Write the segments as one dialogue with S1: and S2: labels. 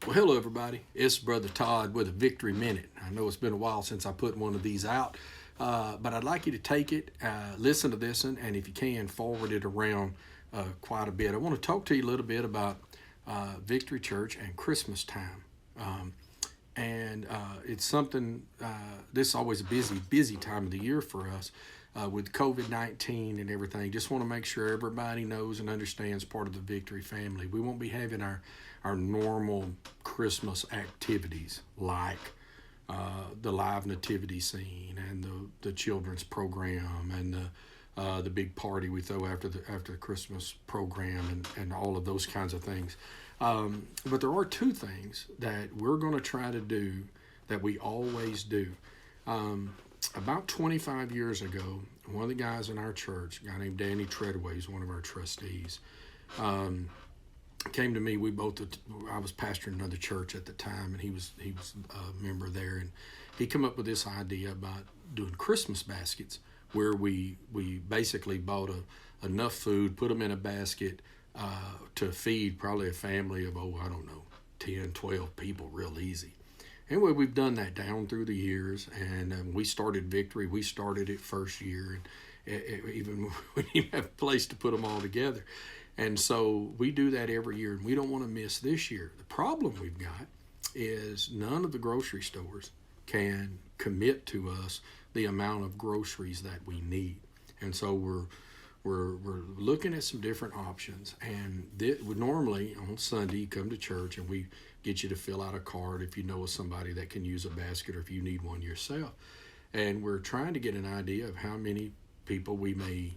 S1: Well, hello, everybody. It's Brother Todd with a Victory Minute. I know it's been a while since I put one of these out, but I'd like you to take it, listen to this one, and if you can, forward it around quite a bit. I want to talk to you a little bit about Victory Church and Christmas time. It's something, this is always a busy time of the year for us. With COVID-19 and everything, just want to make sure everybody knows and understands part of the Victory family. We won't be having our normal Christmas activities like the live nativity scene and the children's program and the big party we throw after the Christmas program and all of those kinds of things. But there are two things that we're going to try to do that we always do. About 25 years ago, one of the guys in our church, a guy named Danny Treadaway, is one of our trustees, came to me. I was pastoring another church at the time, and he was a member there, and he came up with this idea about doing Christmas baskets, where we basically bought enough food, put them in a basket to feed probably a family of, 10, 12 people real easy. Anyway, we've done that down through the years, and we started Victory. We started it first year, and even we didn't have a place to put them all together. And so we do that every year, and we don't want to miss this year. The problem we've got is none of the grocery stores can commit to us the amount of groceries that we need. And so we're looking at some different options. And normally on Sunday, you come to church, and we get you to fill out a card if you know of somebody that can use a basket or if you need one yourself. And we're trying to get an idea of how many people we may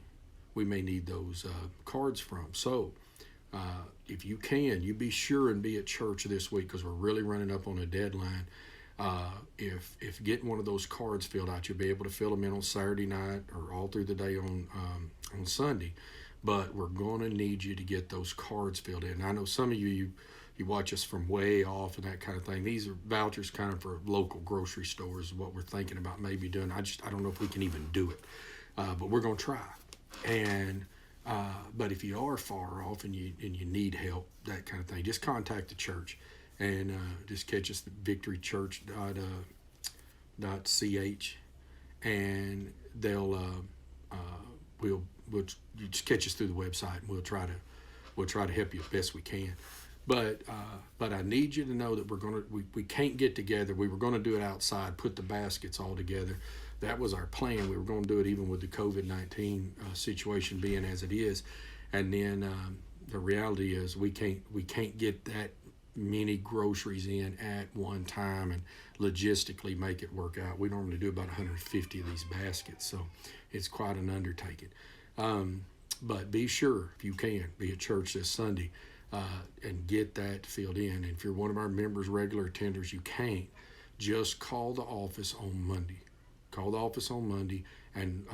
S1: need those cards from. So if you can, you be sure and be at church this week, because we're really running up on a deadline. If getting one of those cards filled out, you'll be able to fill them in on Saturday night or all through the day on Sunday. But we're going to need you to get those cards filled in. I know some of you watch us from way off and that kind of thing. These are vouchers kind of for local grocery stores is what we're thinking about maybe doing. I don't know if we can even do it, but we're going to try. And but if you are far off and you need help, that kind of thing, just contact the church and just catch us at victorychurch.ch, and they'll we'll you just catch us through the website, and we'll try to help you as best we can. But I need you to know that we can't get together. We were going to do it outside, put the baskets all together. That was our plan. We were going to do it even with the COVID-19 situation being as it is. And then the reality is we can't get that many groceries in at one time and logistically make it work out. We normally do about 150 of these baskets, so it's quite an undertaking. But be sure, if you can, be at church this Sunday and get that filled in. And if you're one of our members, regular attenders, you can't, just call the office on Monday. Call the office on Monday, and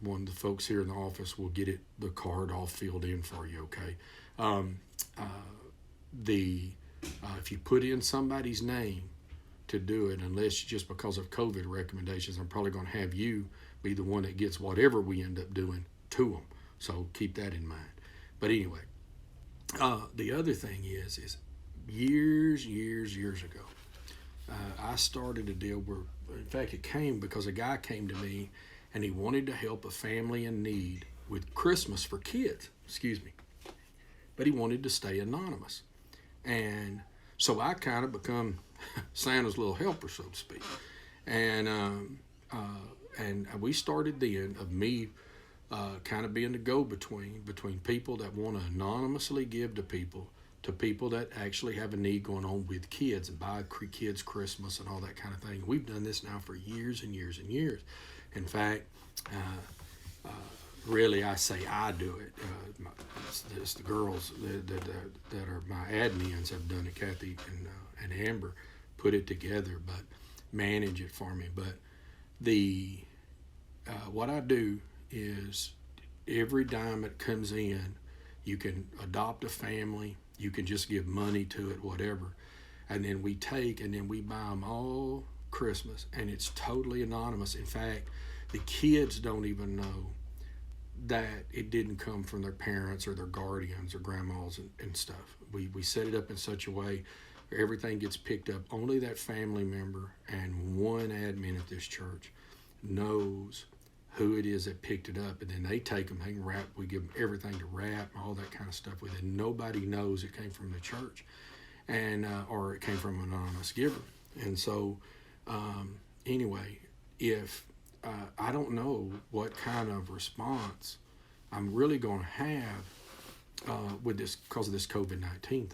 S1: one of the folks here in the office will get the card all filled in for you, okay? If you put in somebody's name to do it, unless just because of COVID recommendations, I'm probably going to have you be the one that gets whatever we end up doing to them. So keep that in mind. But anyway, the other thing is years ago, I started a deal where, in fact, it came because a guy came to me and he wanted to help a family in need with Christmas for kids, but he wanted to stay anonymous. And so I kind of become Santa's little helper, so to speak. And we started then of me kind of being the go-between between people that want to anonymously give to people that actually have a need going on with kids and buy kids Christmas and all that kind of thing. We've done this now for years and years and years. In fact, really, I say I do it. It's the girls that are my admins have done it. Kathy and Amber put it together, but manage it for me. But what I do is every dime that comes in, you can adopt a family, you can just give money to it, whatever, and then we buy them all Christmas, and it's totally anonymous. In fact, the kids don't even know that it didn't come from their parents or their guardians or grandmas and stuff. We set it up in such a way everything gets picked up. Only that family member and one admin at this church knows who it is that picked it up, and then they take them, they can wrap, we give them everything to wrap, all that kind of stuff with it. Nobody knows it came from the church, and or it came from an anonymous giver. And so anyway, if I don't know what kind of response I'm really going to have with this because of this COVID-19 thing.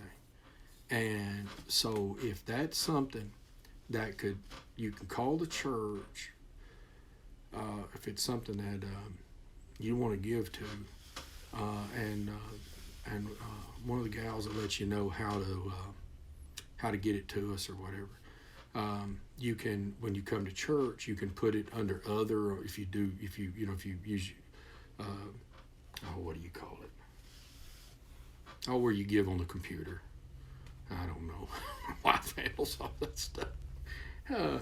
S1: And so if that's something that you can call the church, if it's something that you want to give to, and one of the gals will let you know how to get it to us or whatever. You can, when you come to church, you can put it under other, or if you use, what do you call it? Oh, where you give on the computer. I don't know. My wife handles all that stuff.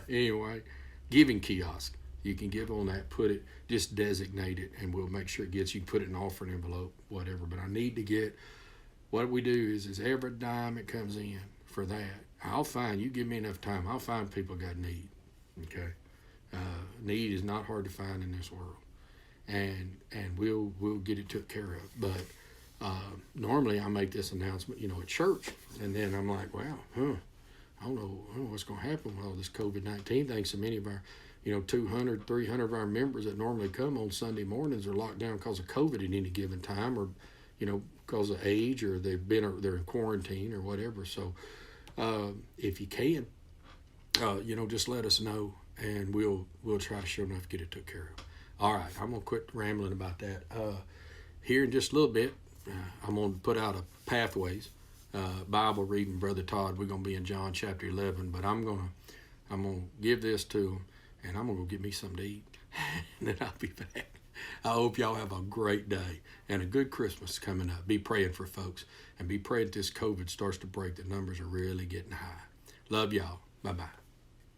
S1: Anyway, giving kiosk. You can give on that, put it, just designate it, and we'll make sure it gets, you can put it in an offering envelope, whatever. But I need to get, what we do is every dime that comes in for that, I'll find, you give me enough time, I'll find people got need, okay? Need is not hard to find in this world. And we'll get it took care of. But normally I make this announcement, at church, and then I'm like, wow, I don't know what's going to happen with all this COVID-19 thing. So many of our, 200, 300 of our members that normally come on Sunday mornings are locked down because of COVID at any given time, or, because of age, or they're in quarantine or whatever. So if you can, just let us know, and we'll try to sure enough get it took care of. All right, I'm going to quit rambling about that. Here in just a little bit, I'm going to put out a Pathways Bible reading, Brother Todd. We're going to be in John chapter 11, but I'm going to give this to him, and I'm going to go get me something to eat, and then I'll be back. I hope y'all have a great day and a good Christmas coming up. Be praying for folks, and be praying that this COVID starts to break. The numbers are really getting high. Love y'all. Bye-bye.